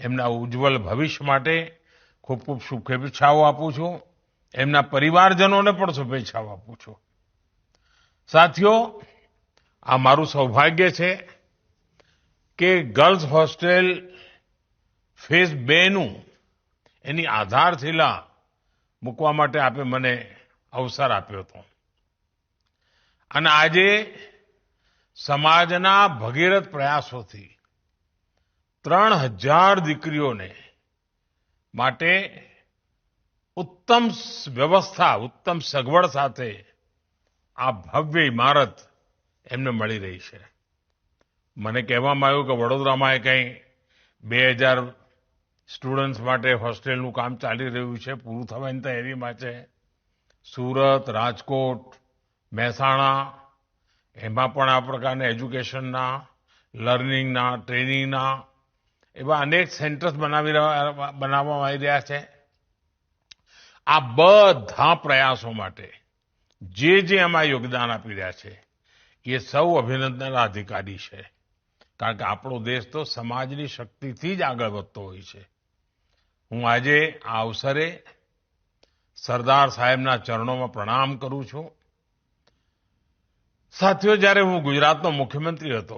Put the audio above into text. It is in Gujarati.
એમના ઉજ્જવલ ભવિષ્ય માટે ખૂબ ખૂબ શુભેચ્છાઓ આપું છું. એમના પરિવારજનોને પણ શુભેચ્છાઓ આપું છું. સાથીઓ, આ મારું સૌભાગ્ય છે કે ગર્લ્સ હોસ્ટેલ ફેઝ 2નું એની આધારશિલા મૂકવા માટે આપે મને અવસર આપ્યો હતો. અને આજે સમાજના ભગીરથ પ્રયાસોથી 3000 દીકરીઓને માટે ઉત્તમ વ્યવસ્થા, ઉત્તમ સગવડ સાથે આ ભવ્ય ઇમારત એમને મળી રહી છે. મને કહેવામાં આવ્યું કે વડોદરામાં કંઈ 2000 સ્ટુડન્ટ્સ માટે હોસ્ટેલનું કામ ચાલી રહ્યું છે, પૂરું થવાની તૈયારીમાં છે. સુરત, રાજકોટ, મહેસાણા, એમાં પણ આ પ્રકારના એજ્યુકેશનના, લર્નિંગના, ટ્રેનિંગના એવા અનેક સેન્ટર્સ બનાવવામાં આવી રહ્યા છે. આ બધા પ્રયાસો માટે જે એમાં યોગદાન આપી રહ્યા છે એ સૌ અભિનંદનના અધિકારી છે. કારણ કે આપણો દેશ તો સમાજની શક્તિથી જ આગળ વધતો હોય છે. હું આજે આ અવસરે સરદાર સાહેબના ચરણોમાં પ્રણામ કરું છું. સાથીઓ, જ્યારે હું ગુજરાતનો મુખ્યમંત્રી હતો